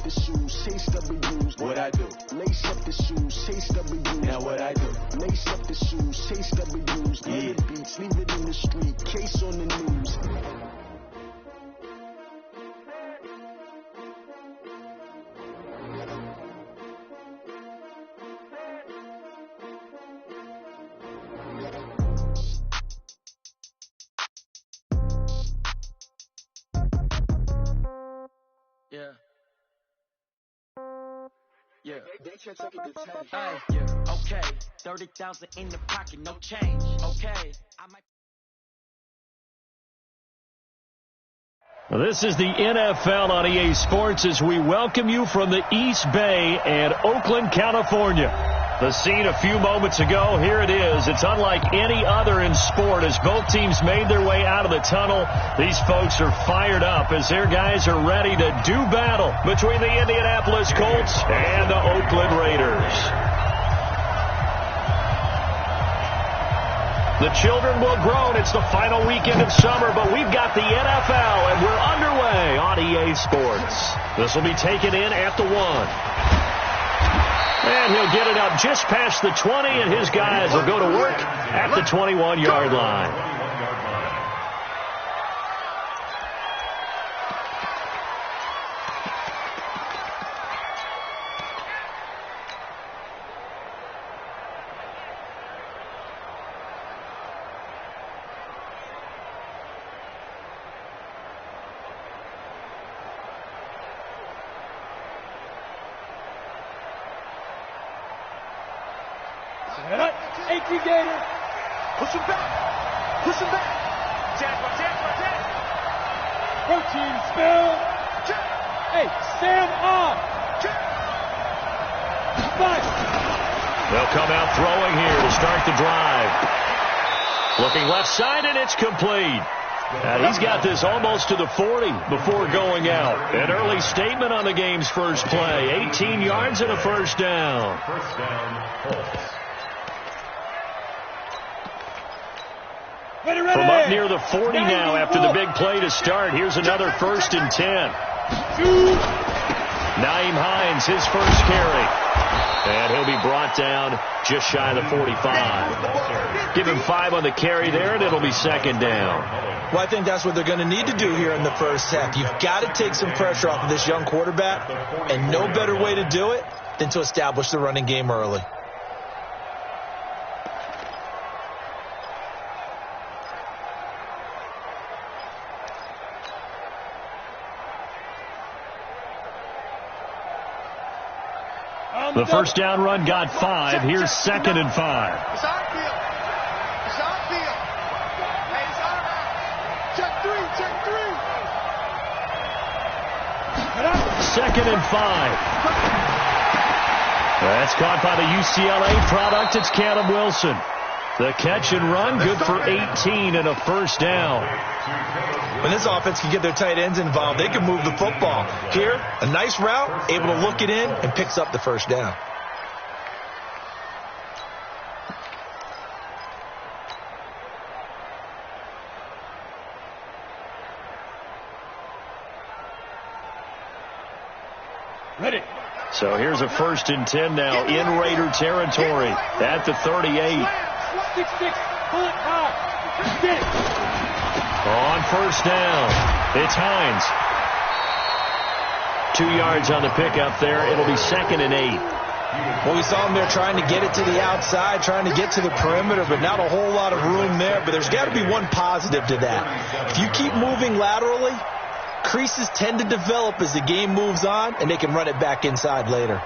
the shoes, chase W's. What I do? Lace up the shoes, chase W's. Now what I do? Lace up the shoes, chase W's. Yeah. The beats, leave it in the street, case on the news. Okay, 30,000 in the pocket, no change. Okay, This is the NFL on EA Sports as we welcome you from the East Bay and Oakland, California. The scene a few moments ago, here it is. It's unlike any other in sport as both teams made their way out of the tunnel. These folks are fired up as their guys are ready to do battle between the Indianapolis Colts and the Oakland Raiders. The children will groan. It's the final weekend of summer, but we've got the NFL, and we're underway on EA Sports. This will be taken in at the 1. And he'll get it up just past the 20, and his guys will go to work at the 21-yard line. Push him back. Push him back. Jack. Protein spill. Hey, stand up. They'll come out throwing here to start the drive. Looking left side, and it's complete. And he's got this almost to the 40 before going out. An early statement on the game's first play. 18 yards and a first down. First down, Colts. From up near the 40 now after the big play to start. Here's another 1st and 10. Nyheim Hines, his first carry. And he'll be brought down just shy of the 45. Give him 5 on the carry there, and it'll be 2nd down. Well, I think that's what they're going to need to do here in the first half. You've got to take some pressure off of this young quarterback, and no better way to do it than to establish the running game early. The first down run got 5. Here's 2nd and 5. It's our field. It's our field. Hey, it's our out. Check 3. 2nd and 5. That's caught by the UCLA product. It's Caleb Wilson. The catch and run, good for 18 and a first down. When this offense can get their tight ends involved, they can move the football. Here, a nice route, able to look it in, and picks up the first down. Ready. So here's a 1st and 10 now in Raider territory at the 38. 6-6, pull it high. On first down, it's Hines. 2 yards on the pickup there. It'll be 2nd and 8. Well, we saw him there trying to get it to the outside, trying to get to the perimeter, but not a whole lot of room there. But there's got to be one positive to that. If you keep moving laterally, creases tend to develop as the game moves on, and they can run it back inside later.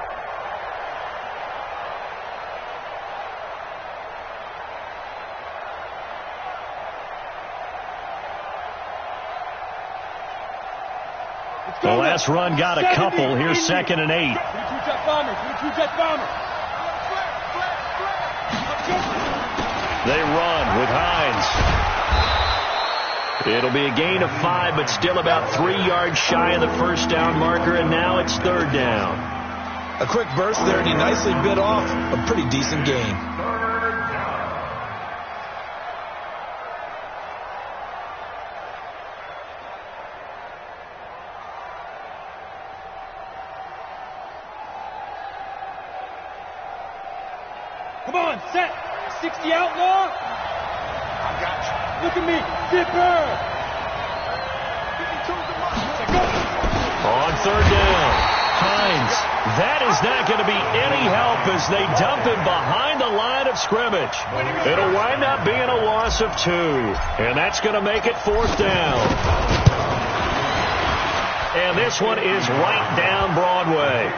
The last run got a couple. Here's 2nd and 8. They run with Hines. It'll be a gain of 5, but still about 3 yards shy of the first down marker, and now it's 3rd down. A quick burst there, and he nicely bit off a pretty decent gain. Come on, set. 60 outlaw. I got you. Look at me. Dipper. On third down, Hines. That is not going to be any help as they dump him behind the line of scrimmage. It'll wind up being a loss of 2, and that's going to make it fourth down. And this one is right down Broadway.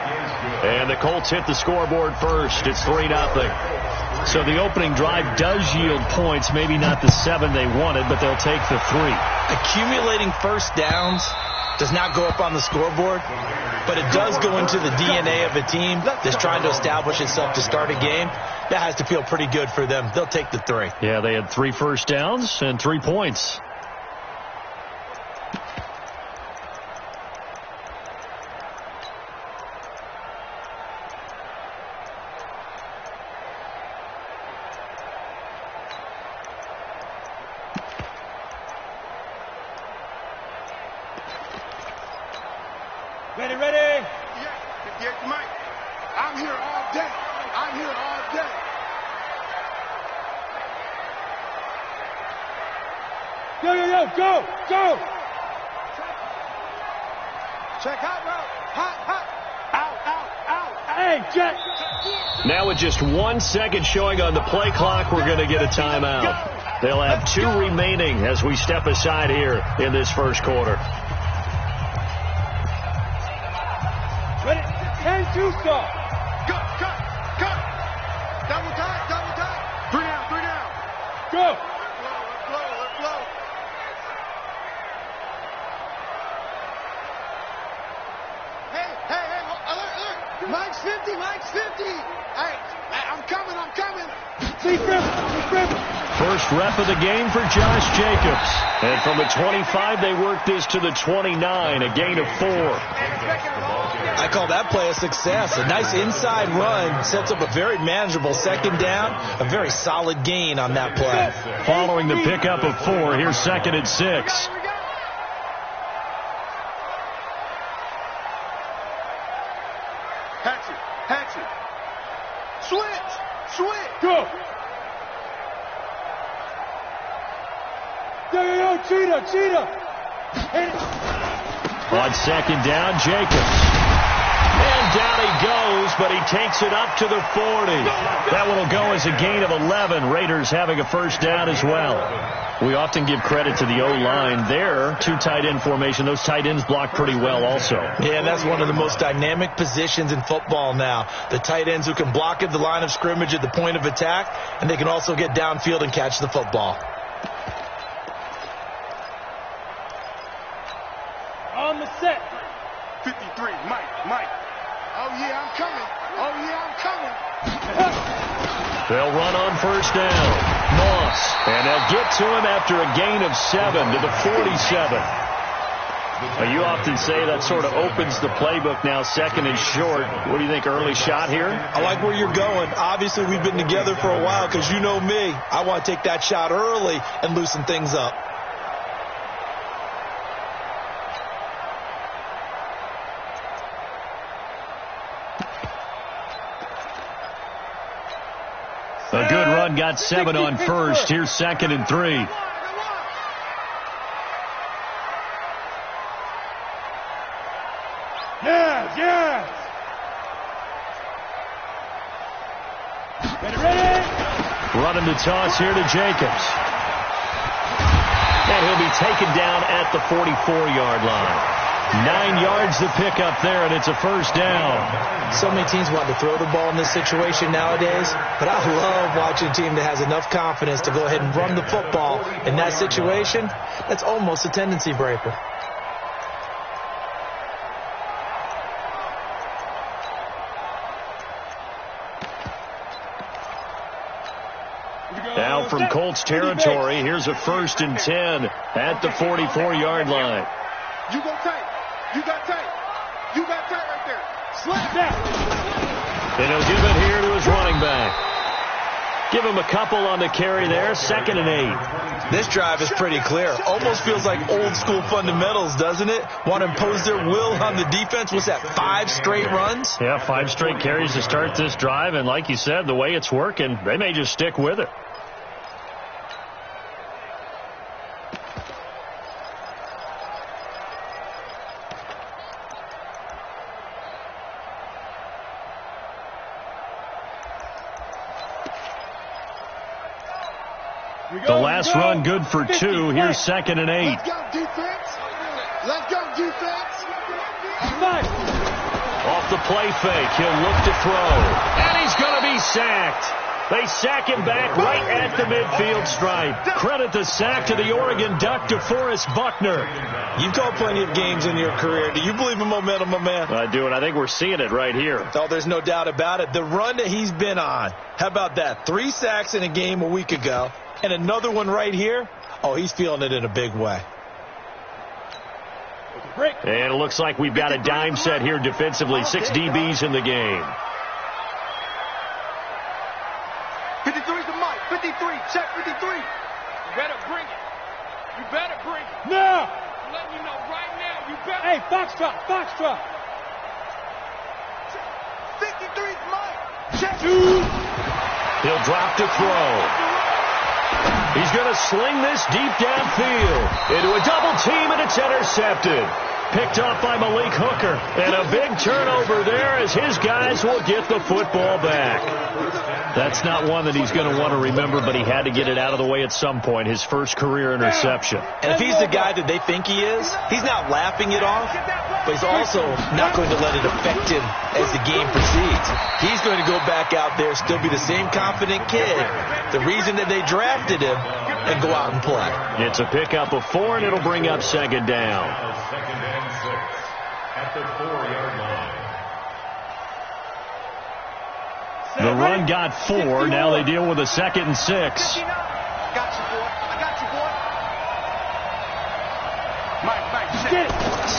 And the Colts hit the scoreboard first. It's 3-0. So the opening drive does yield points, maybe not the 7 they wanted, but they'll take the 3. Accumulating first downs does not go up on the scoreboard, but it does go into the DNA of a team that's trying to establish itself to start a game. That has to feel pretty good for them. They'll take the 3. Yeah, they had 3 first downs and 3 points. Ready. Yeah, Mike. I'm here all day. Yo, go. Check hot route. Hot. Out. Hey, Jack. Now with just 1 second showing on the play clock, we're going to get a timeout. They'll have 2 remaining as we step aside here in this first quarter. Ready. 10-2 stop. Cut. Double time. 3 down. Go. Let's blow. Hey, alert. Mike's 50. Hey, I'm coming. Be careful. First rep of the game for Josh Jacobs. And from the 25, they work this to the 29, a gain of 4. I call that play a success. A nice inside run sets up a very manageable second down, a very solid gain on that play. Following the pickup of 4, here's 2nd and 6. Hatchet. Switch. Go. Yo, cheetah. Hit it. On 2nd down, Jacobs. And down he goes, but he takes it up to the 40. That one will go as a gain of 11. Raiders having a first down as well. We often give credit to the O-line there. 2 tight end formation. Those tight ends block pretty well also. Yeah, that's one of the most dynamic positions in football now. The tight ends who can block at the line of scrimmage at the point of attack, and they can also get downfield and catch the football. On the set. 53, Mike. Oh, yeah, I'm coming. They'll run on first down. Moss. And they'll get to him after a gain of 7 to the 47. You often say that sort of opens the playbook now, 2nd and short. What do you think, early shot here? I like where you're going. Obviously, we've been together for a while because you know me. I want to take that shot early and loosen things up. A good run, got 7 on first. Here's 2nd and 3. Yes. Ready. Running the toss here to Jacobs. And he'll be taken down at the 44-yard line. 9 yards to pick up there, and it's a first down. So many teams want to throw the ball in this situation nowadays, but I love watching a team that has enough confidence to go ahead and run the football in that situation. That's almost a tendency breaker. Now from Colts territory, here's a 1st and 10 at the 44-yard line. You go tight. You got tight right there. Slap that. And he'll give it here to his running back. Give him a couple on the carry there. 2nd and 8. This drive is pretty clear. Almost feels like old school fundamentals, doesn't it? Want to impose their will on the defense. What's that, 5 straight runs? Yeah, 5 straight carries to start this drive. And like you said, the way it's working, they may just stick with it. The last run good for 2. Here's 2nd and 8. Let's go, defense. Let's go, defense. Off the play fake, he'll look to throw. And he's going to be sacked. They sack him back right at the midfield stripe. Credit the sack to the Oregon Duck, DeForest Buckner. You've called plenty of games in your career. Do you believe in momentum, my man? I do, and I think we're seeing it right here. Oh, there's no doubt about it. The run that he's been on. How about that? 3 sacks in a game a week ago. And another one right here. Oh, he's feeling it in a big way. And it looks like we've got a dime set here defensively. 6 DBs in the game. 53's the mic. 53. Check 53. You better bring it. You better bring it. Now! I'm letting you know right now. You better. Hey, Foxtrot, Foxtrot. 53's mic. Check. 2. He'll drop to throw. He's going to sling this deep downfield into a double team, and it's intercepted. Picked off by Malik Hooker. And a big turnover there as his guys will get the football back. That's not one that he's going to want to remember, but he had to get it out of the way at some point. His first career interception. And if he's the guy that they think he is, he's not laughing it off, but he's also not going to let it affect him as the game proceeds. He's going to go back out there, still be the same confident kid, the reason that they drafted him, and go out and play. It's a pickup of 4, and it'll bring up 2nd down. 2nd and 6 at the 4-yard line. The run got 4. Now they deal with a 2nd and 6. I got you, boy. I got you, boy. Mike,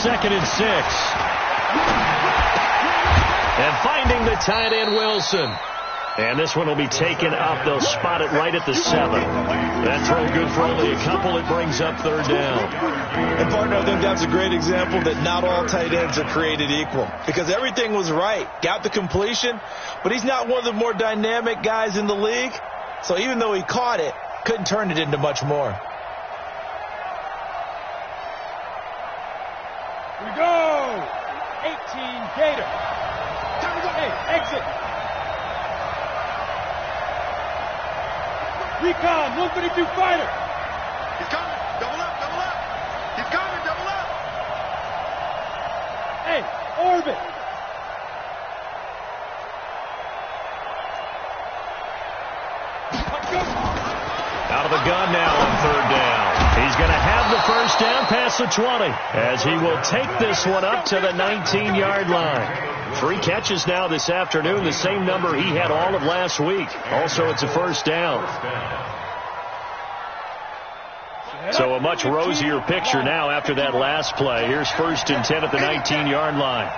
2nd and 6. And finding the tight end, Wilson. And this one will be taken up. They'll spot it right at the 7. That throw good for only a couple. It brings up 3rd down. And, partner, I think that's a great example that not all tight ends are created equal. Because everything was right. Got the completion, but he's not one of the more dynamic guys in the league. So even though he caught it, couldn't turn it into much more. We go. 18 Gator. Hey, exit. Recon, 152 fighter. He's coming. Double up, double up. He's coming, double up. Hey, orbit. Out of the gun now on 3rd down. He's going to have the 1st down past the 20 as he will take this one up to the 19-yard line. 3 catches now this afternoon, the same number he had all of last week. Also, it's a 1st down. So a much rosier picture now after that last play. Here's 1st and 10 at the 19-yard line.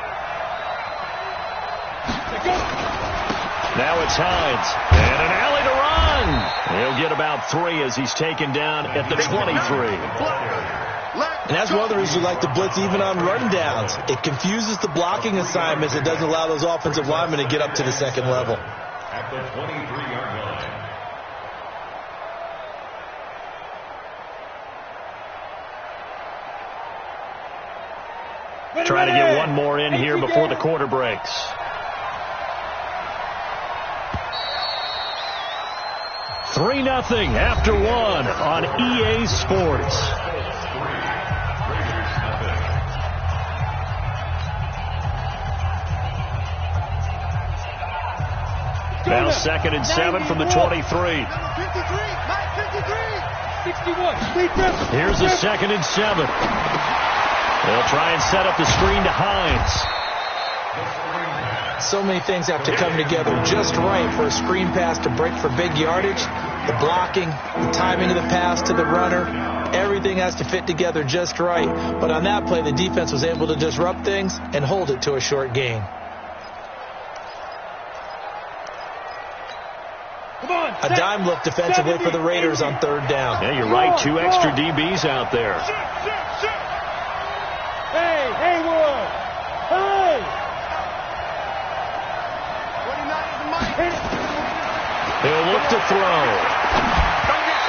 Now it's Hines. And an alley to run. He'll get about 3 as he's taken down at the 23. And that's one of the reasons we like to blitz even on rundowns. It confuses the blocking assignments. It doesn't allow those offensive linemen to get up to the 2nd level. At the 23-yard line. Trying to get one more in here before the quarter breaks. Three 0 after 1 on EA Sports. Now 2nd and 7 from the 23. 53, Mike, 53. 61. Here's a 2nd and 7. They'll try and set up the screen to Hines. So many things have to come together just right for a screen pass to break for big yardage. The blocking, the timing of the pass to the runner, everything has to fit together just right. But on that play, the defense was able to disrupt things and hold it to a short gain. A dime look defensively for the Raiders on third down. Yeah, you're right. 2 extra DBs out there. Hey, Haywood! Hey! He'll look to throw.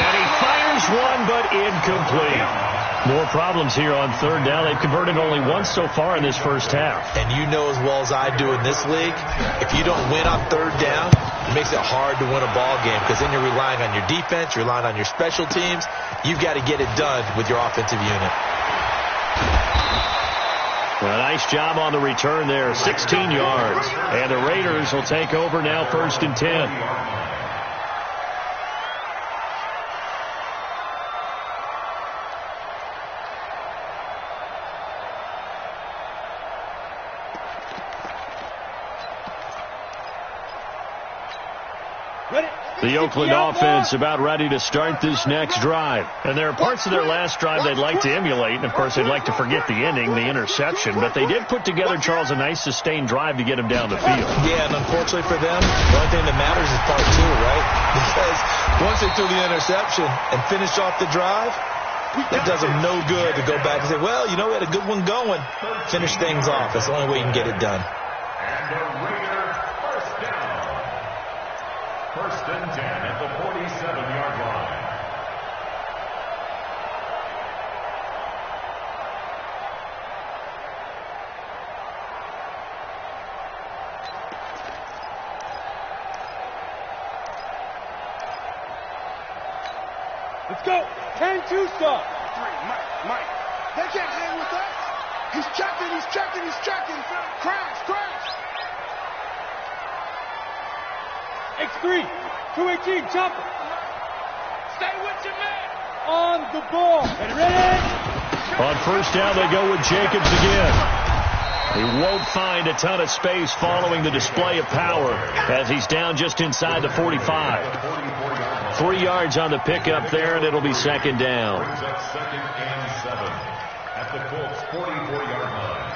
And he fires one, but incomplete. More problems here on third down. They've converted only once so far in this first half. And you know as well as I do in this league, if you don't win on third down, it makes it hard to win a ball game because then you're relying on your defense, you're relying on your special teams. You've got to get it done with your offensive unit. Well, nice job on the return there, 16 yards. And the Raiders will take over now, 1st and 10. The Oakland offense about ready to start this next drive. And there are parts of their last drive they'd like to emulate. And, of course, they'd like to forget the ending, the interception. But they did put together, Charles, a nice sustained drive to get him down the field. Yeah, and unfortunately for them, the only thing that matters is part 2, right? Because once they threw the interception and finished off the drive, it does them no good to go back and say, well, you know, we had a good one going. Finish things off. That's the only way you can get it done. And the Raider first down. 1st and 10 at the 47-yard line. Let's go. 10-2 stop. Mike. They can't hang with us. He's checking. Crash. X3. 218. Chopper. Stay with your man. On the ball. Ready? On first down, they go with Jacobs again. He won't find a ton of space following the display of power as he's down just inside the 45. 3 yards on the pickup there, and it'll be 2nd down. Brings up 2nd and 7 at the Colts' 44-yard line.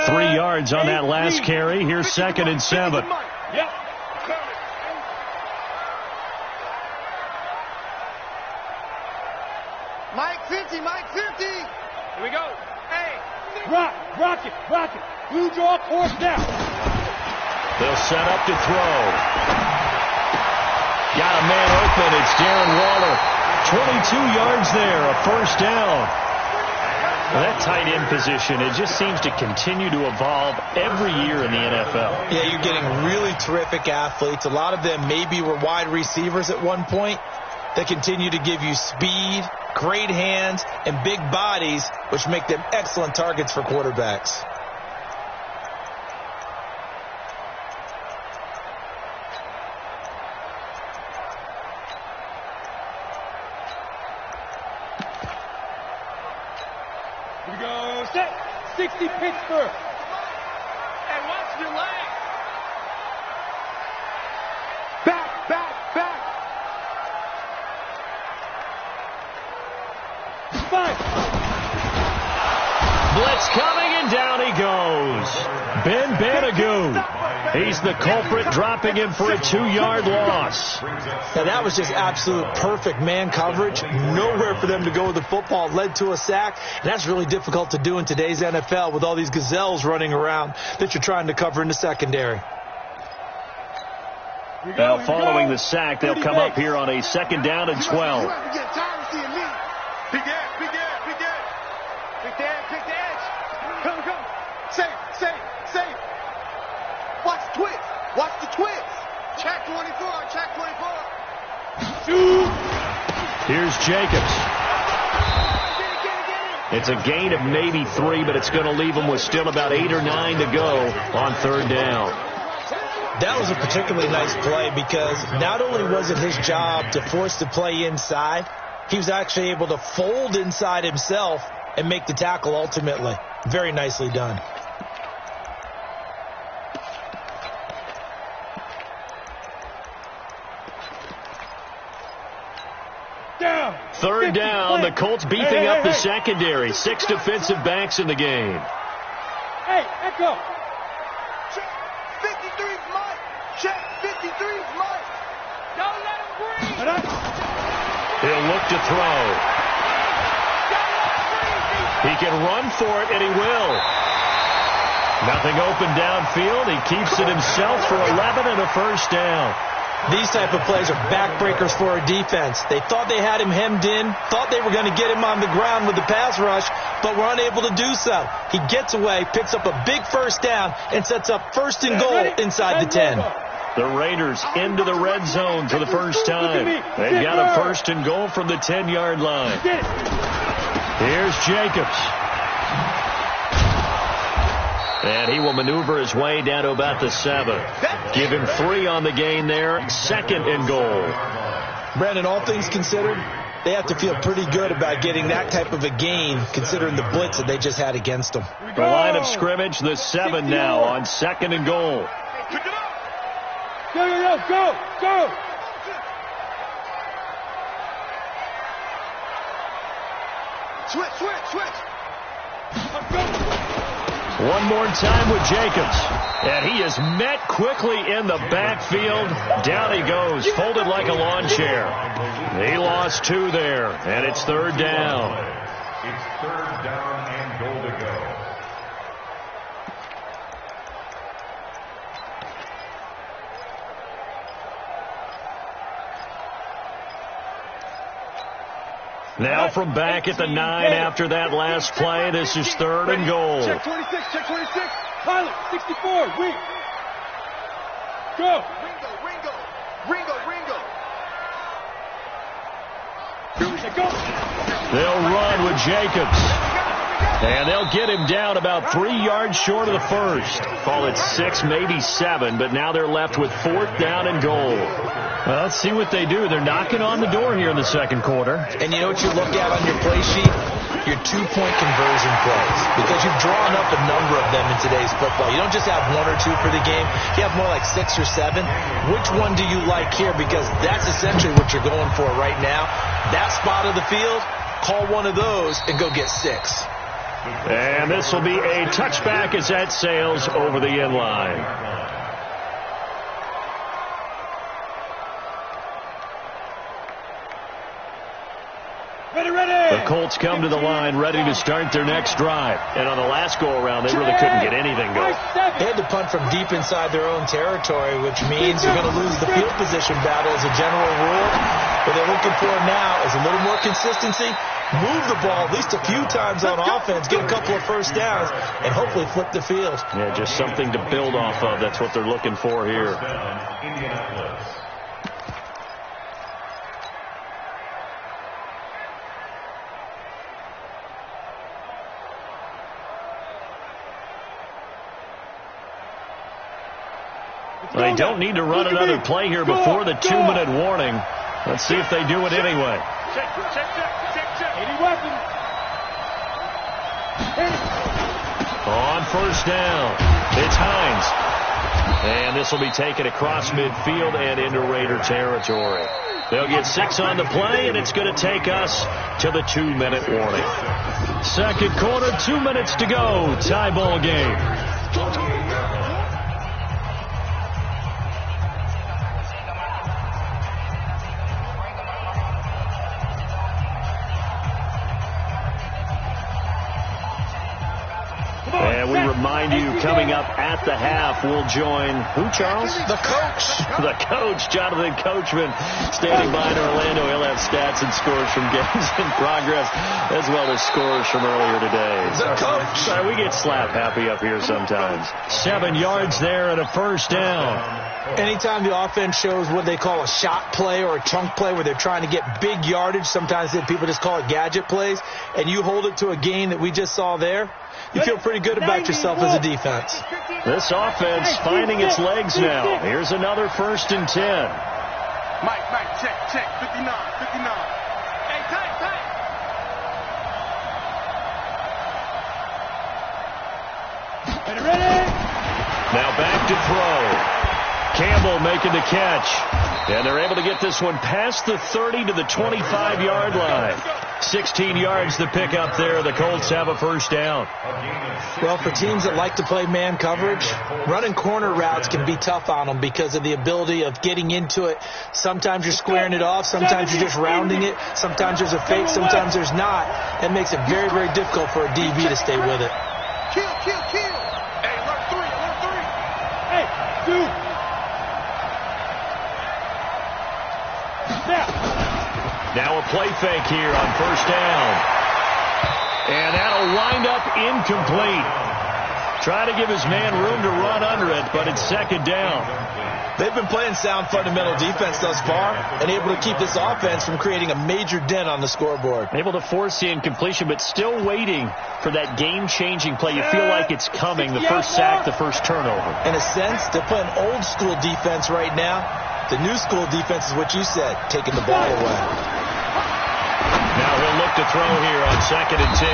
3 yards on that last carry. Here's 2nd and 7. Yep. Mike 50. Here we go. Hey. Rock it. Blue jaw, course down. They'll set up to throw. Got a man open. It's Darren Waller. 22 yards there, a 1st down. Well, that tight end position, it just seems to continue to evolve every year in the NFL. Yeah, you're getting really terrific athletes. A lot of them maybe were wide receivers at one point. They continue to give you speed, great hands, and big bodies, which make them excellent targets for quarterbacks. Here we go. Set. 60 Pittsburgh. Hey, watch your leg. Back. Five. Blitz coming, and down he goes. Ben Banagoo. He's the culprit, dropping him for a 2-yard loss. Now, that was just absolute perfect man coverage. Nowhere for them to go with the football. Led to a sack. And that's really difficult to do in today's NFL with all these gazelles running around that you're trying to cover in the secondary. Now, following the sack, they'll come up here on a 2nd down and 12. Big edge. Pick the edge. Come. Safe. Watch the twist. Check 24. Shoot. Here's Jacobs. It's a gain of maybe 3, but it's going to leave them with still about 8 or 9 to go on 3rd down. That was a particularly nice play because not only was it his job to force the play inside, he was actually able to fold inside himself and make the tackle ultimately. Very nicely done. Down. 3rd down, the Colts beefing up the secondary. 6 defensive backs in the game. Hey, echo. Check 53's Mike. Check 53's Mike. Don't let him breathe. He'll look to throw. He can run for it, and he will. Nothing open downfield. He keeps it himself for 11 and a first down. These type of plays are backbreakers for our defense. They thought they had him hemmed in, thought they were going to get him on the ground with the pass rush, but were unable to do so. He gets away, picks up a big first down, and sets up first and goal inside the 10. The Raiders into the red zone for the first time. They've got a first and goal from the 10-yard line. Here's Jacobs. And he will maneuver his way down to about the 7. Give him 3 on the gain there. Second and goal. Brandon, all things considered, they have to feel pretty good about getting that type of a gain, considering the blitz that they just had against them. The line of scrimmage, the 7 now on second and goal. Go. Switch. One more time with Jacobs. And he is met quickly in the backfield. Down he goes, folded like a lawn chair. He lost 2 there, and it's third down. It's third down and goal to go. Now from back at the 9 after that last play, this is third and goal. Check 26. Pilot, 64, wing. Go. Ringo. They'll run with Jacobs. And they'll get him down about 3 yards short of the first. Call it 6, maybe 7, but now they're left with fourth down and goal. Well, let's see what they do. They're knocking on the door here in the second quarter. And you know what you look at on your play sheet? Your 2-point conversion plays. Because you've drawn up a number of them in today's football. You don't just have 1 or 2 for the game. You have more like 6 or 7. Which one do you like here? Because that's essentially what you're going for right now. That spot of the field, call one of those and go get 6. And this will be a touchback as that sails over the end line. The Colts come to the line ready to start their next drive. And on the last go-around, they really couldn't get anything going. They had to punt from deep inside their own territory, which means you're going to lose the field position battle as a general rule. What they're looking for now is a little more consistency, move the ball at least a few times on offense, get a couple of first downs, and hopefully flip the field. Yeah, just something to build off of. That's what they're looking for here. Indianapolis. They don't need to run another play here before the 2-minute warning. Let's see if they do it anyway. Check. 80 weapons. On first down, it's Hines. And this will be taken across midfield and into Raider territory. They'll get 6 on the play, and it's going to take us to the 2-minute warning. Second quarter, 2 minutes to go. Tie ball game. And we remind you, coming up at the half, we'll join who, Charles? The coach. The coach, Jonathan Coachman, standing by in Orlando. He'll have stats and scores from games in progress, as well as scores from earlier today. The coach. Sorry, we get slap happy up here sometimes. 7 yards there and a first down. Anytime the offense shows what they call a shot play or a chunk play where they're trying to get big yardage, sometimes people just call it gadget plays, and you hold it to a gain that we just saw there, you feel pretty good about yourself as a defense. This offense finding its legs now. Here's another first and 10. Mike, check. 59. Hey, tight. Ready? Now back to throw. Campbell making the catch. And they're able to get this one past the 30 to the 25-yard line. 16 yards to pick up there. The Colts have a first down. Well, for teams that like to play man coverage, running corner routes can be tough on them because of the ability of getting into it. Sometimes you're squaring it off. Sometimes you're just rounding it. Sometimes there's a fake. Sometimes there's not. That makes it very, very difficult for a DB to stay with it. Kill. Hey, alert three. Hey, dude. Now a play fake here on first down. And that'll wind up incomplete. Try to give his man room to run under it, but it's second down. They've been playing sound fundamental defense thus far and able to keep this offense from creating a major dent on the scoreboard. Able to force the incompletion, but still waiting for that game-changing play. You feel like it's coming, the first sack, the first turnover. In a sense, they're playing old-school defense right now. The new-school defense is what you said, taking the ball away. Now he'll look to throw here on 2nd and 10.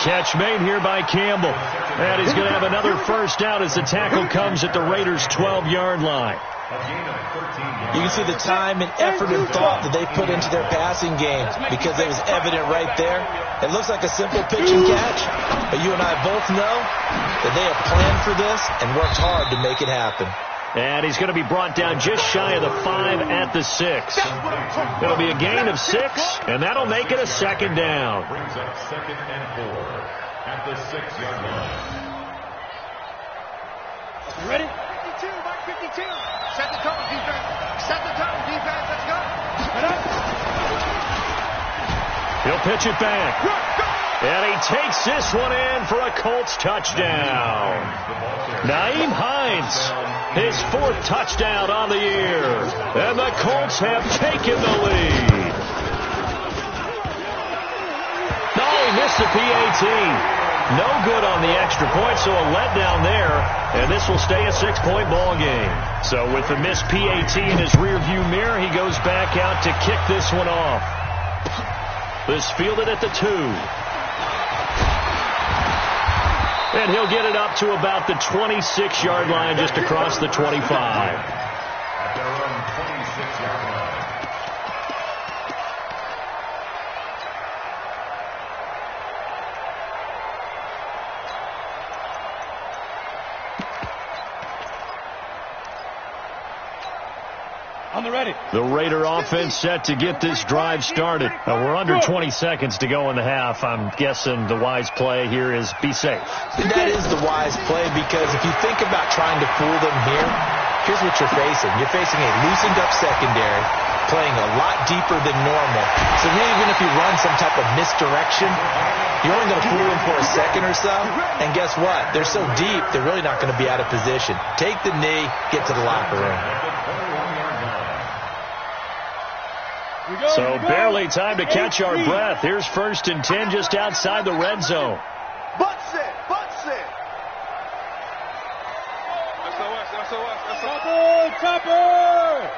Catch made here by Campbell. And he's going to have another first down as the tackle comes at the Raiders' 12-yard line. You can see the time and effort and thought that they put into their passing game because it was evident right there. It looks like a simple pitch and catch, but you and I both know that they have planned for this and worked hard to make it happen. And he's going to be brought down just shy of the 5 at the 6. It'll be a gain of 6, and that'll make it a second down. Brings up 2nd and 4 at the 6-yard line. Ready? 52, Mike 52. Set the tone, defense. Let's go. He'll pitch it back. And he takes this one in for a Colts touchdown. Nyheim Hines, his 4th touchdown on the year. And the Colts have taken the lead. No, he missed the PAT. No good on the extra point, so a letdown there. And this will stay a 6-point ball game. So with the missed PAT in his rearview mirror, he goes back out to kick this one off. This fielded at the 2. And he'll get it up to about the 26-yard line, just across the 25. At their own 26-yard line. On the ready. The Raider offense set to get this drive started. We're under 20 seconds to go in the half. I'm guessing the wise play here is be safe. That is the wise play because if you think about trying to fool them here, here's what you're facing. You're facing a loosened up secondary, playing a lot deeper than normal. So even if you run some type of misdirection, you're only going to fool them for a second or so. And guess what? They're so deep, they're really not going to be out of position. Take the knee, get to the locker room. So barely time to catch our breath. Here's 1st and 10 just outside the red zone. Butts it. SOS. Chopper.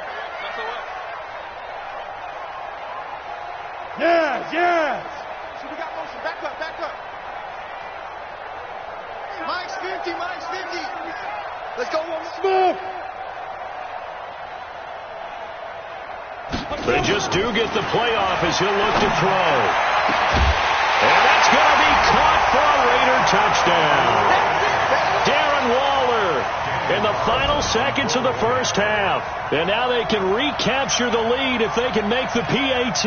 Yes. So we got motion. Back up. Mike's 50. Let's go. Smooth. They just do get the play off as he'll look to throw. And that's going to be caught for a Raider touchdown. Darren Waller in the final seconds of the first half. And now they can recapture the lead if they can make the PAT.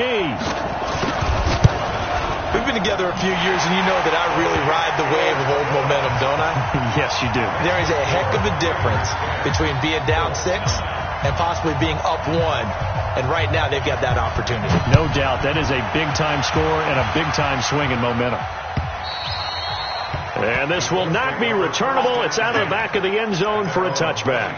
We've been together a few years, and you know that I really ride the wave of old momentum, don't I? Yes, you do. There is a heck of a difference between being down 6 and possibly being up 1. And right now, they've got that opportunity. No doubt. That is a big-time score and a big-time swing in momentum. And this will not be returnable. It's out of the back of the end zone for a touchback.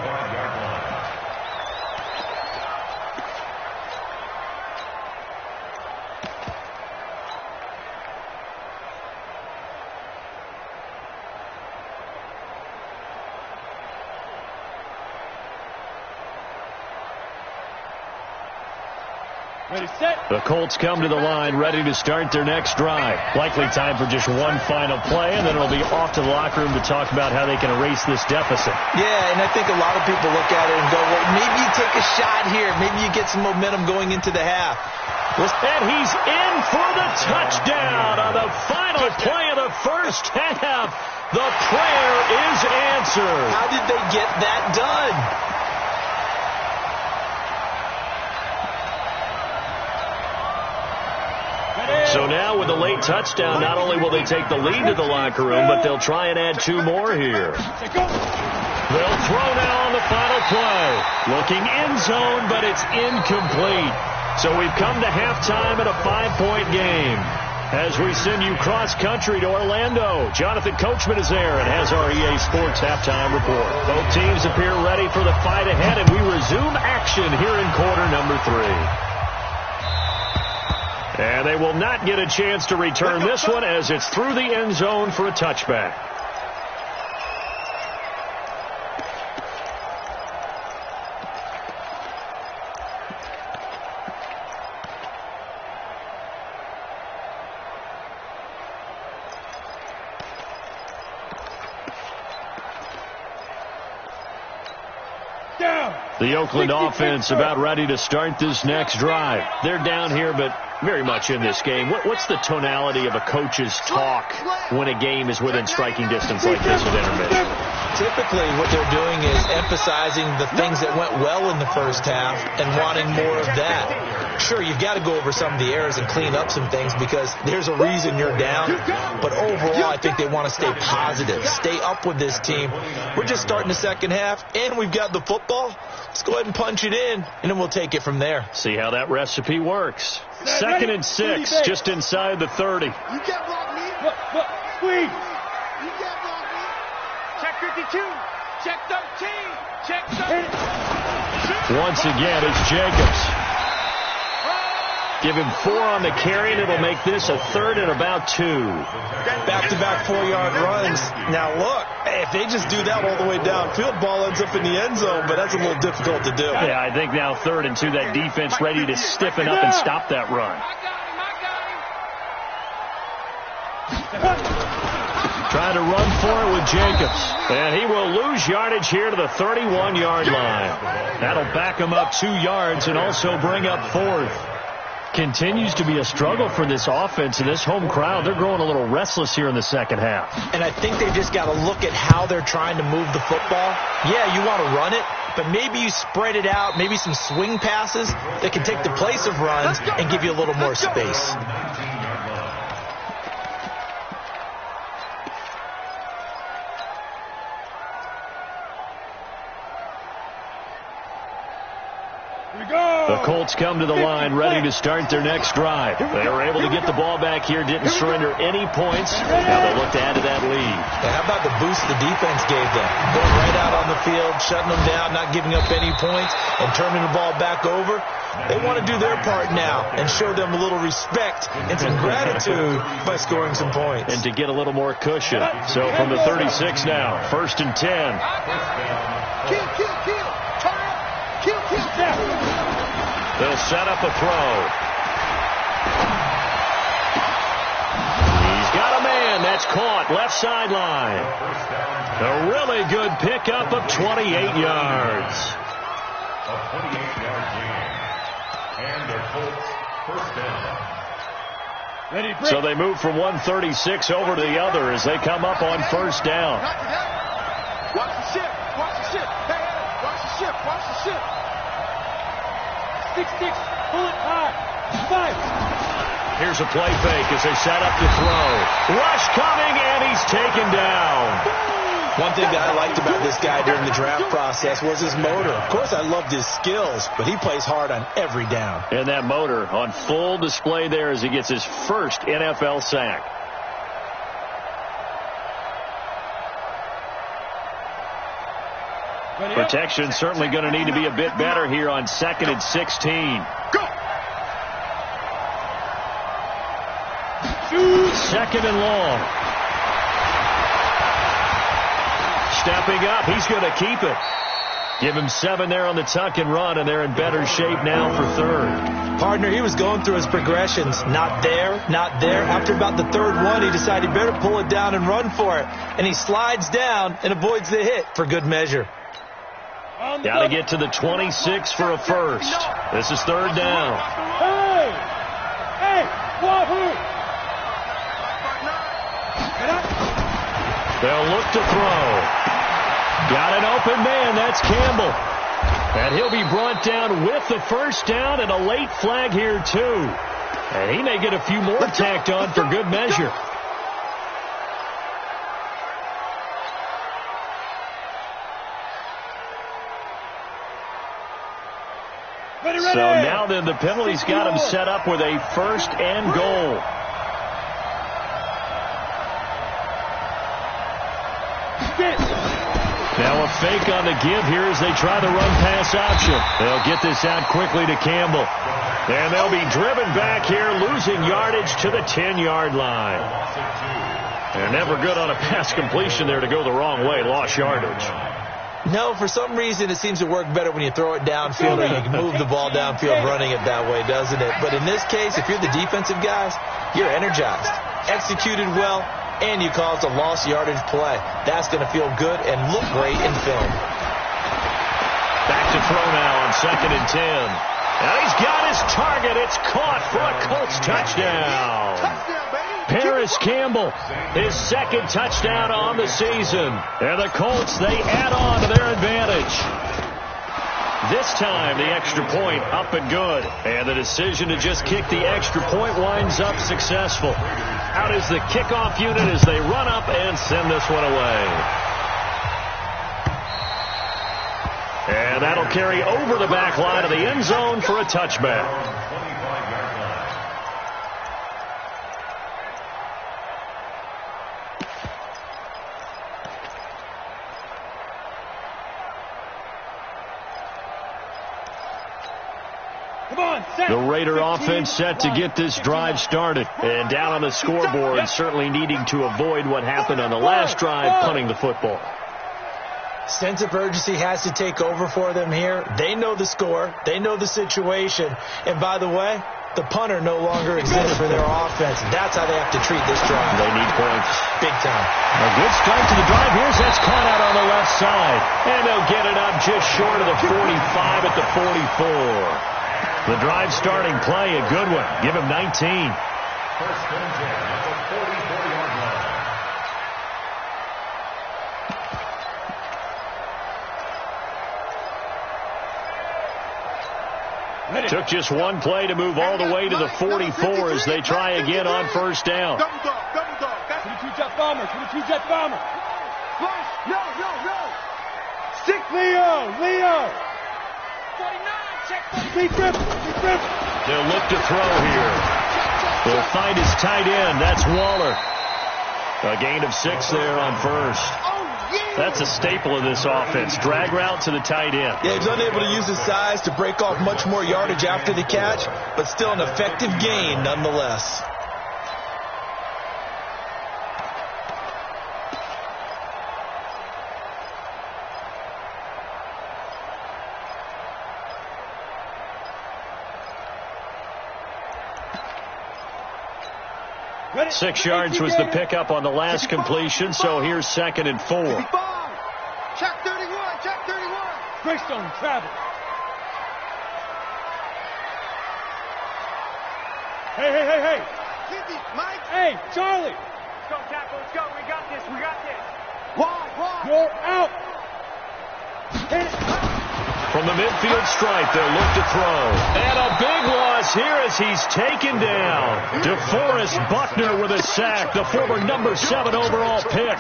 Ready, set. The Colts come to the line ready to start their next drive. Likely time for just one final play, and then it'll be off to the locker room to talk about how they can erase this deficit. Yeah, and I think a lot of people look at it and go, well, maybe you take a shot here. Maybe you get some momentum going into the half. And he's in for the touchdown on the final play of the first half. The prayer is answered. How did they get that done? So now with a late touchdown, not only will they take the lead to the locker room, but they'll try and add 2 more here. They'll throw now on the final play. Looking end zone, but it's incomplete. So we've come to halftime in a 5-point game. As we send you cross-country to Orlando, Jonathan Coachman is there and has our EA Sports halftime report. Both teams appear ready for the fight ahead, and we resume action here in quarter number 3. And they will not get a chance to return this one as it's through the end zone for a touchback. The Oakland offense about ready to start this next drive. They're down here, but very much in this game. What's the tonality of a coach's talk when a game is within striking distance like this at intermission? Typically, what they're doing is emphasizing the things that went well in the first half and wanting more of that. Sure, you've got to go over some of the errors and clean up some things because there's a reason you're down. But overall, I think they want to stay positive, stay up with this team. We're just starting the second half, and we've got the football. Let's go ahead and punch it in, and then we'll take it from there. See how that recipe works. 2nd and 6, just inside the 30. You can't block me. Squeeze. You can't block me. Check 52. Check 13. Check 13. Once again, it's Jacobs. Give him 4 on the carry, and it'll make this a 3rd and about 2. Back-to-back 4-yard runs. Now, look, if they just do that all the way downfield, ball ends up in the end zone, but that's a little difficult to do. Yeah, I think now 3rd and 2, that defense ready to stiffen up and stop that run. Trying to run for it with Jacobs. And he will lose yardage here to the 31-yard line. That'll back him up 2 yards and also bring up 4th. Continues to be a struggle for this offense and this home crowd. They're growing a little restless here in the second half. And I think they've just got to look at how they're trying to move the football. Yeah, you want to run it, but maybe you spread it out, maybe some swing passes that can take the place of runs and give you a little more space. The Colts come to the line ready to start their next drive. They were able to get the ball back here, didn't surrender any points. Now they look to add to that lead. And how about the boost the defense gave them? Going right out on the field, shutting them down, not giving up any points, and turning the ball back over. They want to do their part now and show them a little respect and some gratitude by scoring some points. And to get a little more cushion. So from the 36 now, 1st and 10. Kill. Turn up. Kill. They'll set up a throw. He's got a man. That's caught. Left sideline. A really good pickup of 28 yards. A 28-yard gain. And the Colts first down. So they move from 136 over to the other as they come up on 1st down. Watch the ship. Hey, watch the ship. 6-6, pull it high. 5. Here's a play fake as they set up to throw. Rush coming, and he's taken down. One thing that I liked about this guy during the draft process was his motor. Of course, I loved his skills, but he plays hard on every down. And that motor on full display there as he gets his first NFL sack. Protection certainly going to need to be a bit better here on 2nd and 16. Go! 2nd and long. Stepping up, he's going to keep it. Give him 7 there on the tuck and run, and they're in better shape now for 3rd. Partner, he was going through his progressions. Not there, not there. After about the third one, he decided he better pull it down and run for it. And he slides down and avoids the hit for good measure. Got to get to the 26 for a first. This is third down. Hey, Wahoo! They'll look to throw. Got an open man. That's Campbell. And he'll be brought down with the first down and a late flag here, too. And he may get a few more tacked on for good measure. So now then the penalty's got him set up with a first and goal. Now a fake on the give here as they try the run-pass option. They'll get this out quickly to Campbell. And they'll be driven back here, losing yardage to the 10-yard line. They're never good on a pass completion there to go the wrong way. Lost yardage. No, for some reason it seems to work better when you throw it downfield or you can move the ball downfield running it that way, doesn't it? But in this case, if you're the defensive guys, you're energized, executed well, and you caused a lost yardage play. That's going to feel good and look great in film. Back to throw now on 2nd and 10. And he's got his target. It's caught for a Colts touchdown. Paris Campbell, his second touchdown on the season. And the Colts, they add on to their advantage. This time, the extra point up and good. And the decision to just kick the extra point winds up successful. Out is the kickoff unit as they run up and send this one away. And that'll carry over the back line of the end zone for a touchback. The Raider offense set to get this drive started. And down on the scoreboard, certainly needing to avoid what happened on the last drive, punting the football. Sense of urgency has to take over for them here. They know the score. They know the situation. And by the way, the punter no longer exists for their offense. That's how they have to treat this drive. They need points. Big time. A good start to the drive. Here's that's caught out on the left side. And they'll get it up just short of the 45 at the 44. The drive starting play, a good one. Give him 19. First and 10 at the 44-yard line. Took just one play to move all the way to the 44 as they try again on first down. Double dog, double dog. 22-jet bomber, 22-jet bomber. Flush, no. Stick Leo. 49, check 49. Deep rip. They'll look to throw here. They'll find his tight end. That's Waller. A gain of 6 there on first. That's a staple of this offense. Drag route to the tight end. Yeah, he's unable to use his size to break off much more yardage after the catch, but still an effective gain nonetheless. Ready? 6 yards was the pickup on the last completion, so here's 2nd and 4. Check 31, check 31. Greystone, travel. Hey. Mike. Hey, Charlie. Let's go, tackle, let's go. We got this. Wide. You're out. Hit it. From the midfield stripe, they'll look to throw. And a big loss here as he's taken down. DeForest Buckner with a sack, the former number 7 overall pick.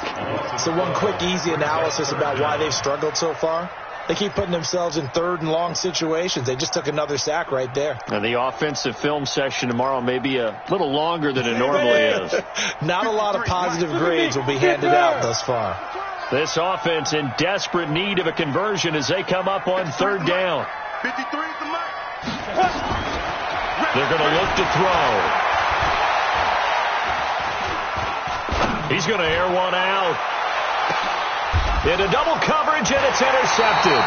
So one quick, easy analysis about why they've struggled so far. They keep putting themselves in 3rd and long situations. They just took another sack right there. And the offensive film session tomorrow may be a little longer than it normally is. Not a lot of positive grades will be handed out thus far. This offense in desperate need of a conversion as they come up on 3rd down. 53 is the mark. They're going to look to throw. He's going to air one out. Into double coverage, and it's intercepted.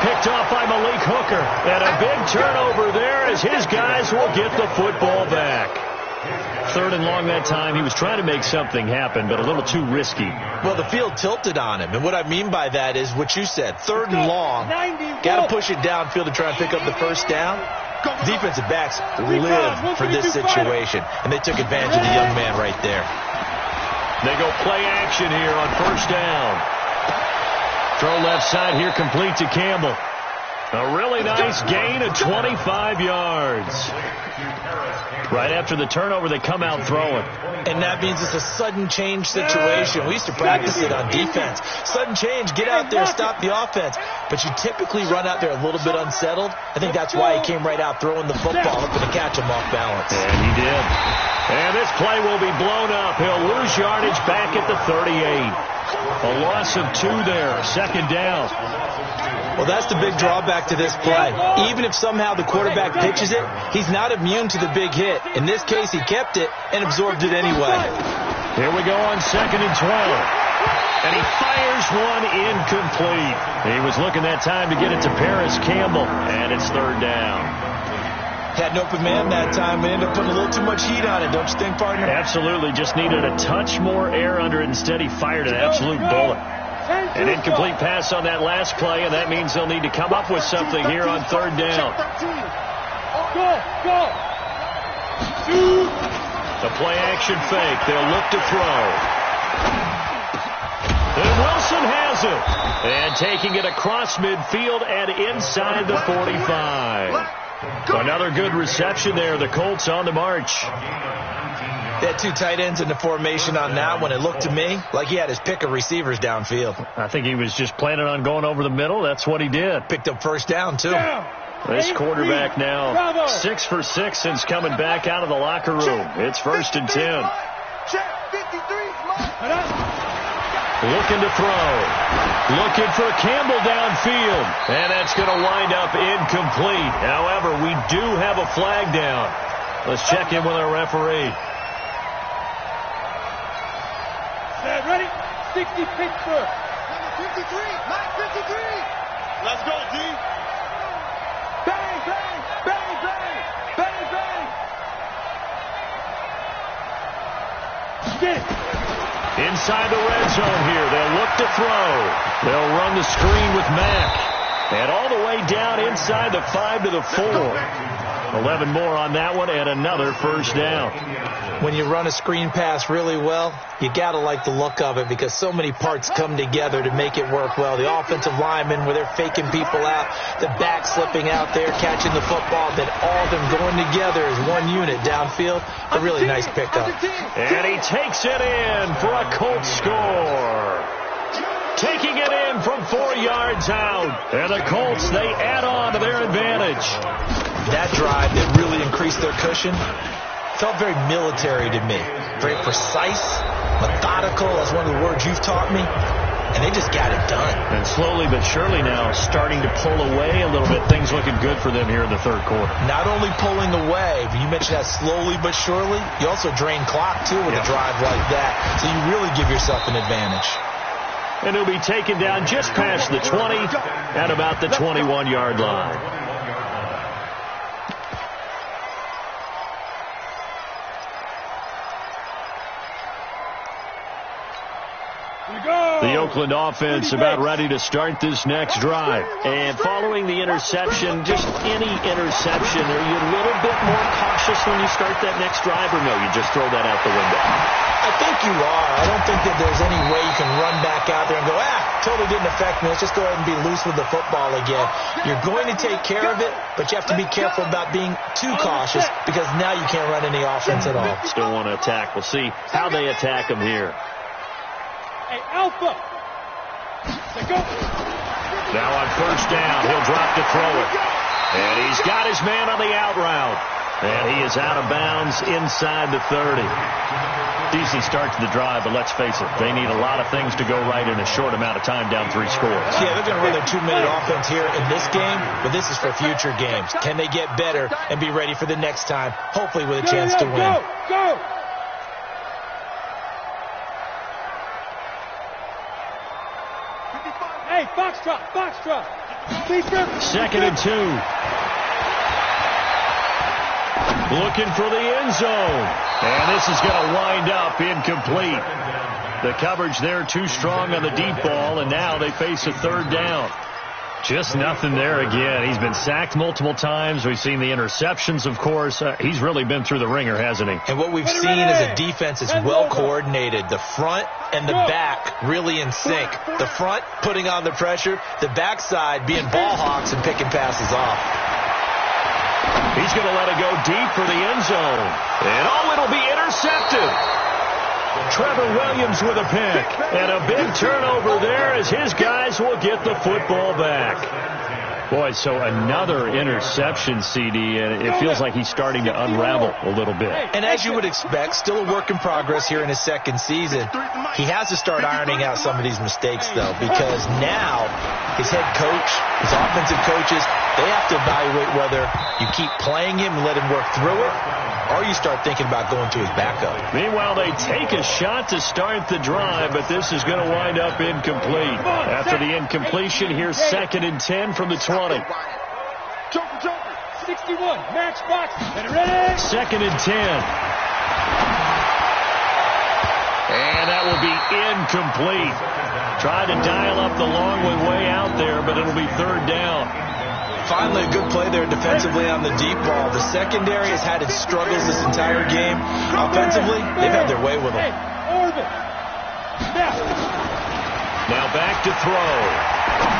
Picked off by Malik Hooker. And a big turnover there as his guys will get the football back. 3rd and long that time. He was trying to make something happen, but a little too risky. Well, the field tilted on him. And what I mean by that is what you said. 3rd and long. Got to push it downfield to try and pick up the first down. Defensive backs live for this situation. And they took advantage of the young man right there. They go play action here on 1st down. Throw left side here complete to Campbell. A really nice gain of 25 yards. Right after the turnover, they come out throwing. And that means it's a sudden change situation. We used to practice it on defense. Sudden change, get out there, stop the offense. But you typically run out there a little bit unsettled. I think that's why he came right out throwing the football, looking to catch him off balance. And he did. And this play will be blown up. He'll lose yardage back at the 38. A loss of 2 there, 2nd down. Well, that's the big drawback to this play. Even if somehow the quarterback pitches it, he's not immune to the big hit. In this case, he kept it and absorbed it anyway. Here we go on 2nd and 12. And he fires one incomplete. He was looking that time to get it to Paris Campbell, and it's 3rd down. Had an open man that time, but ended up putting a little too much heat on it, don't you think, partner? Absolutely. Just needed a touch more air under it. Instead, he fired an absolute bullet. An incomplete pass on that last play, and that means they'll need to come up with something here on 3rd down. The play-action fake. They'll look to throw. And Wilson has it. And taking it across midfield and inside the 45. Another good reception there. The Colts on the march. They had 2 tight ends in the formation on that one. It looked to me like he had his pick of receivers downfield. I think he was just planning on going over the middle. That's what he did. Picked up 1st down, too. This quarterback now 6 for 6 since coming back out of the locker room. It's 1st and 10. Looking to throw. Looking for Campbell downfield. And that's going to wind up incomplete. However, we do have a flag down. Let's check in with our referee. Ready? 60 Pittsburgh. Number 53. Line 53. Let's go, D. Bang, bang, bang, bang, bang, bang. Get it. Inside the red zone here. They'll look to throw. They'll run the screen with Mack. And all the way down inside the 5 to the 4. 11 more on that one and another 1st down. When you run a screen pass really well, you got to like the look of it because so many parts come together to make it work well. The offensive linemen where they're faking people out, the back slipping out there, catching the football, then all of them going together as one unit downfield. A really nice pickup. And he takes it in for a Colts score. Taking it in from 4 yards out. And the Colts, they add on to their advantage. That drive that really increased their cushion felt very military to me. Very precise, methodical. That's one of the words you've taught me. And they just got it done. And slowly but surely now starting to pull away a little bit. Things looking good for them here in the 3rd quarter. Not only pulling away, but you mentioned that slowly but surely. You also drain clock, too, with a drive like that. So you really give yourself an advantage. And he'll be taken down just past the 20 at about the 21-yard line. The Oakland offense about ready to start this next drive. And following the interception, just any interception, are you a little bit more cautious when you start that next drive, or no, you just throw that out the window? I think you are. I don't think that there's any way you can run back out there and go, totally didn't affect me. Let's just go ahead and be loose with the football again. You're going to take care of it, but you have to be careful about being too cautious because now you can't run any offense at all. Still want to attack. We'll see how they attack them here. Hey, Alpha. Let's go. Now on 1st down, he'll drop to throw it. And he's got his man on the out route. And he is out of bounds inside the 30. Decent start to the drive, but let's face it, they need a lot of things to go right in a short amount of time, down 3 scores. Yeah, they're going to run their 2-minute offense here in this game, but this is for future games. Can they get better and be ready for the next time, hopefully with a chance to win? Go! Hey, Foxtrot! 2nd and 2. Looking for the end zone. And this is going to wind up incomplete. The coverage there too strong on the deep ball, and now they face a 3rd down. Just nothing there again. He's been sacked multiple times. We've seen the interceptions, of course. He's really been through the ringer, hasn't he? And what we've seen is a defense is well coordinated. The front and the back really in sync. The front putting on the pressure. The backside being ball hawks and picking passes off. He's going to let it go deep for the end zone. And it'll be intercepted. Trevor Williams with a pick. And a big turnover there as his guys will get the football back. Boy, so another interception, CD, and it feels like he's starting to unravel a little bit. And as you would expect, still a work in progress here in his 2nd season. He has to start ironing out some of these mistakes, though, because now his head coach, his offensive coaches, they have to evaluate whether you keep playing him and let him work through it, or you start thinking about going to his backup. Meanwhile, they take a shot to start the drive, but this is going to wind up incomplete. After the incompletion, here's 2nd and 10 from the 20. Joker, 61, match box, and ready. 2nd and 10. And that will be incomplete. Tried to dial up the long way out there, but it'll be 3rd down. Finally, a good play there defensively on the deep ball. The secondary has had its struggles this entire game. Offensively, they've had their way with them. Now back to throw.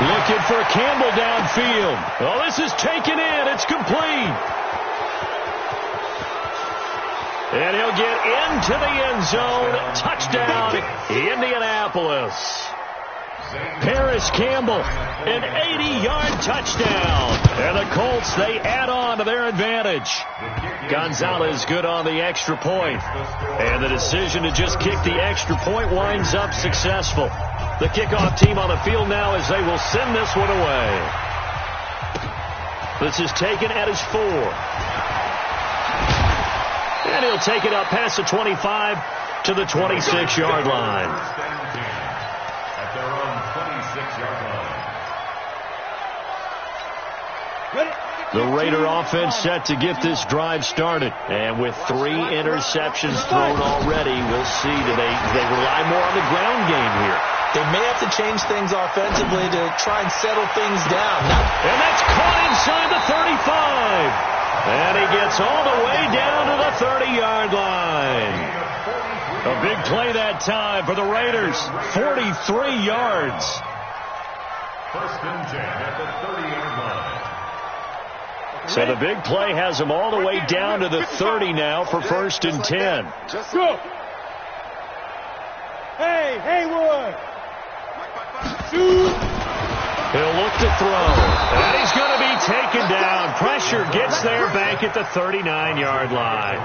Looking for Campbell downfield. Oh, this is taken in. It's complete. And he'll get into the end zone. Touchdown, Indianapolis. Paris Campbell, an 80-yard touchdown. And the Colts, they add on to their advantage. Gonzalez good on the extra point. And the decision to just kick the extra point winds up successful. The kickoff team on the field now as they will send this one away. This is taken at his 4. And he'll take it up past the 25 to the 26-yard line. At their own 26-yard line. The Raider offense set to get this drive started. And with 3 interceptions thrown already, we'll see do they rely more on the ground game here. They may have to change things offensively to try and settle things down. And that's caught inside the 35. And he gets all the way down to the 30-yard line. A big play that time for the Raiders. 43 yards. 1st and 10 at the 30-yard line. So the big play has him all the way down to the 30 now for 1st and 10. Just go. Hey, Haywood. He'll look to throw. And he's going to be taken down. Pressure gets there back at the 39-yard line.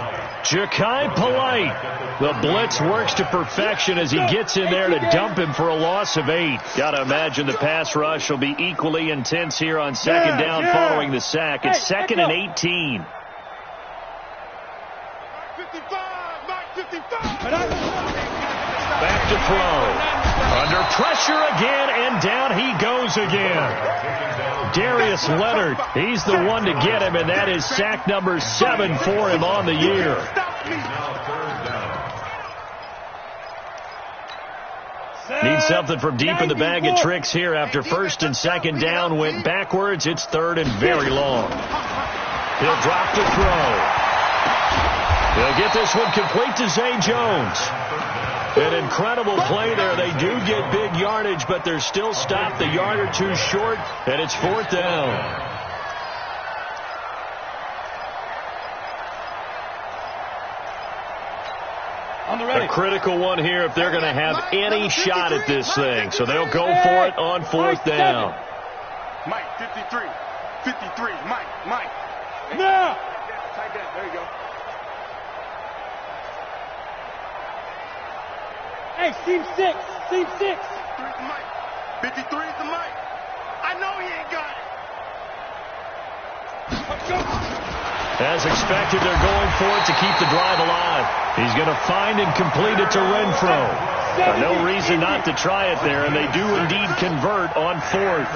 Ja'Kai Polite. The blitz works to perfection as he gets in there to dump him for a loss of 8. Got to imagine the pass rush will be equally intense here on 2nd down following the sack. It's 2nd and 18. 55. Back to throw. Under pressure again, and down he goes again. Darius Leonard, he's the one to get him, and that is sack number 7 for him on the year. Need something from deep in the bag of tricks here after 1st and 2nd down went backwards. It's 3rd and very long. He'll drop to throw. He'll get this one complete to Zay Jones. An incredible play there. They do get big yardage, but they're still stopped a yard or 2 short, and it's 4th down. A critical one here if they're going to have any shot at this thing. So they'll go for it on 4th down. Mike, 53. 53. Mike. Now. Tight down. There you go. Hey, seam 6. 53 is the Mike. 53 is the Mike. I know he ain't got it. As expected, they're going for it to keep the drive alive. He's going to find and complete it to Renfro. No reason not to try it there, and they do indeed convert on 4th.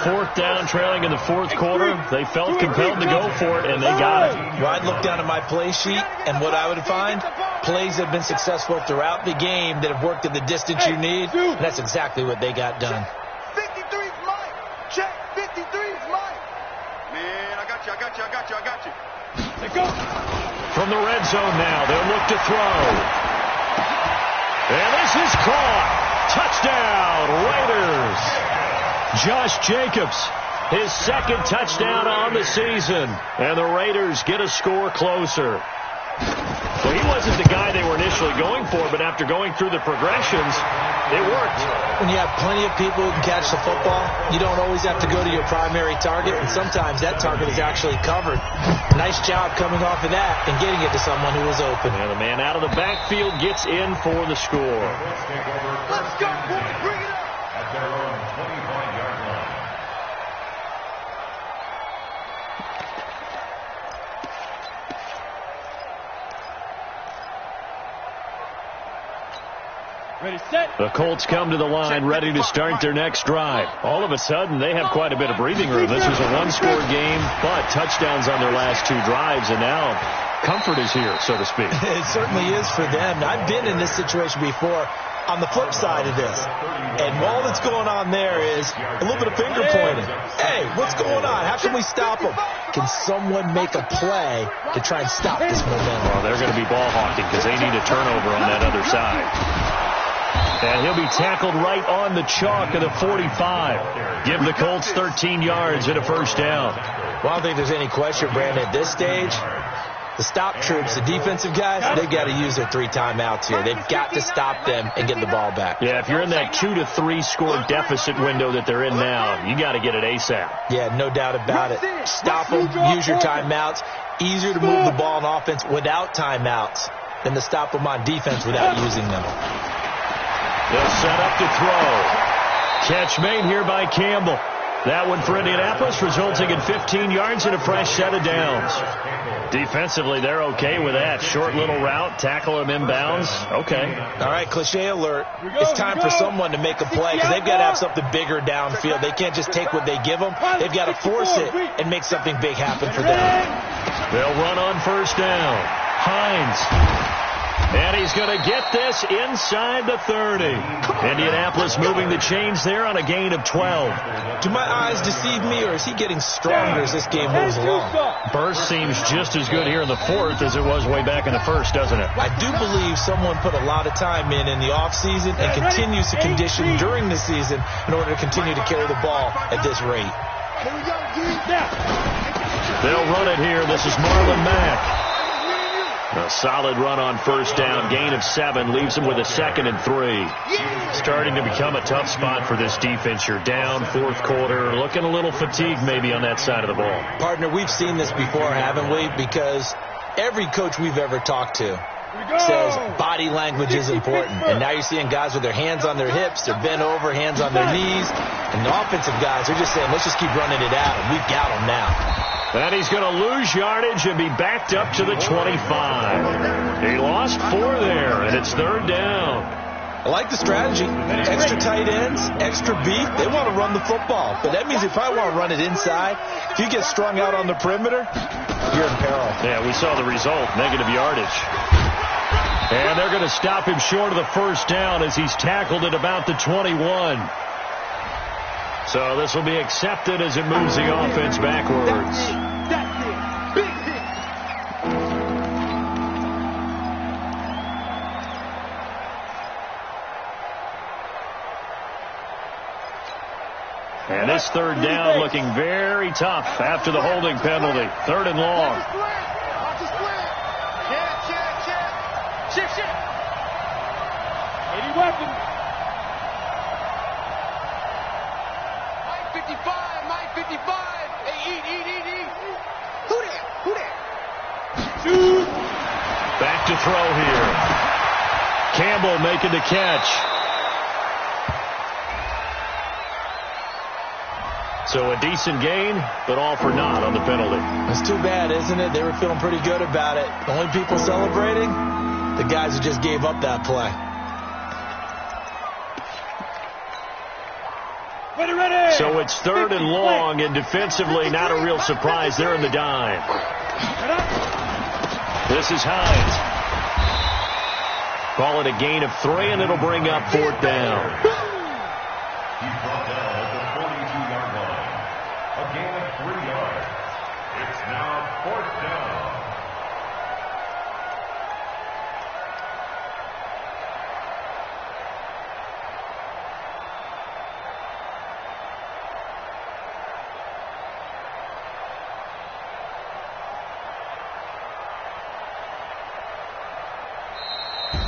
4th down, trailing in the 4th quarter. They felt compelled to go for it, and they got it. Well, I'd look down at my play sheet, and what I would find, plays have been successful throughout the game that have worked at the distance you need, and that's exactly what they got done. 53's mine. Check. 53's mine. Man, I got you. Let go. From the red zone now, they'll look to throw. And this is caught. Touchdown, Raiders. Josh Jacobs, his 2nd touchdown on the season. And the Raiders get a score closer. Well, he wasn't the guy they were initially going for, but after going through the progressions, it worked. When you have plenty of people who can catch the football, you don't always have to go to your primary target, and sometimes that target is actually covered. Nice job coming off of that and getting it to someone who was open. And the man out of the backfield gets in for the score. Let's go, boys. Bring it up. At their own 25-yard line. Ready, set. The Colts come to the line, ready to start their next drive. All of a sudden, they have quite a bit of breathing room. This was a one-score game, but touchdowns on their last 2 drives, and now comfort is here, so to speak. It certainly is for them. I've been in this situation before on the flip side of this, and all that's going on there is a little bit of finger pointing. Hey, what's going on? How can we stop them? Can someone make a play to try and stop this momentum? Well, they're going to be ball hawking because they need a turnover on that other side. And he'll be tackled right on the chalk of the 45. Give the Colts 13 yards and a 1st down. Well, I don't think there's any question, Brandon, at this stage, the stop troops, the defensive guys, they've got to use their 3 timeouts here. They've got to stop them and get the ball back. Yeah, if you're in that 2 to 3 score deficit window that they're in now, you got to get it ASAP. Yeah, no doubt about it. Stop them, use your timeouts. Easier to move the ball on offense without timeouts than to stop them on defense without using them. They'll set up to throw. Catch made here by Campbell. That one for Indianapolis, resulting in 15 yards and a fresh set of downs. Defensively, they're okay with that. Short little route, tackle him inbounds. Okay. All right, cliche alert. It's time for someone to make a play because they've got to have something bigger downfield. They can't just take what they give them. They've got to force it and make something big happen for them. They'll run on 1st down. Hines. And he's going to get this inside the 30. Indianapolis moving the chains there on a gain of 12. Do my eyes deceive me, or is he getting stronger as this game moves along? Burst seems just as good here in the 4th as it was way back in the 1st, doesn't it? I do believe someone put a lot of time in the offseason and continues to condition during the season in order to continue to carry the ball at this rate. They'll run it here. This is Marlon Mack. A solid run on 1st down. Gain of 7 leaves him with a 2nd and 3. Starting to become a tough spot for this defense. You're down 4th quarter. Looking a little fatigued maybe on that side of the ball. Partner, we've seen this before, haven't we? Because every coach we've ever talked to says body language is important. And now you're seeing guys with their hands on their hips, they're bent over, hands on their knees. And the offensive guys are just saying, let's just keep running it at them. We've got them now. And he's going to lose yardage and be backed up to the 25. He lost 4 there, and it's 3rd down. I like the strategy. Extra tight ends, extra beat. They want to run the football. But that means if I want to run it inside, if you get strung out on the perimeter, you're in peril. Yeah, we saw the result, negative yardage. And they're going to stop him short of the 1st down as he's tackled at about the 21. So this will be accepted as it moves the offense backwards. That's it. Big hit. And this 3rd down looking very tough after the holding penalty. 3rd and long. Shift. Any weapon. Mike 55. Hey, eat. Who that? Shoot. Back to throw here. Campbell making the catch. So a decent gain, but all for naught on the penalty. It's too bad, isn't it? They were feeling pretty good about it. The only people celebrating, the guys who just gave up that play. Ready. So it's 3rd and long, and defensively not a real surprise. They're in the dime. This is Hines. Call it a gain of 3, and it'll bring up 4th down. He's brought down at the 42-yard line. A gain of 3 yards. It's now 4th down.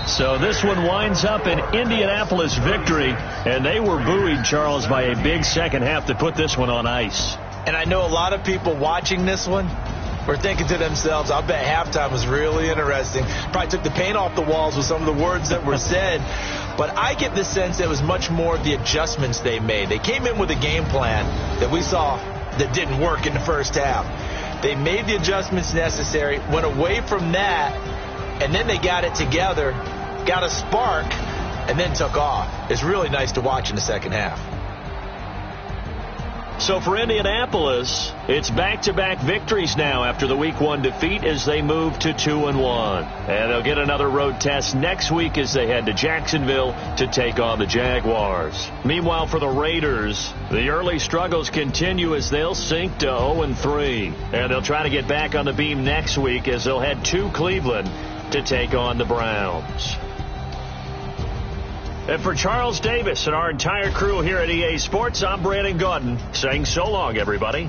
So this one winds up an Indianapolis victory, and they were buoyed, Charles, by a big second half to put this one on ice. And I know a lot of people watching this one were thinking to themselves, I bet halftime was really interesting. Probably took the paint off the walls with some of the words that were said. But I get the sense that it was much more the adjustments they made. They came in with a game plan that we saw that didn't work in the first half. They made the adjustments necessary, went away from that, and then they got it together, got a spark, and then took off. It's really nice to watch in the second half. So for Indianapolis, it's back-to-back victories now after the Week 1 defeat as they move to 2-1. And they'll get another road test next week as they head to Jacksonville to take on the Jaguars. Meanwhile, for the Raiders, the early struggles continue as they'll sink to 0-3. And they'll try to get back on the beam next week as they'll head to Cleveland to take on the Browns. And for Charles Davis and our entire crew here at EA Sports, I'm Brandon Gaudin saying so long, everybody.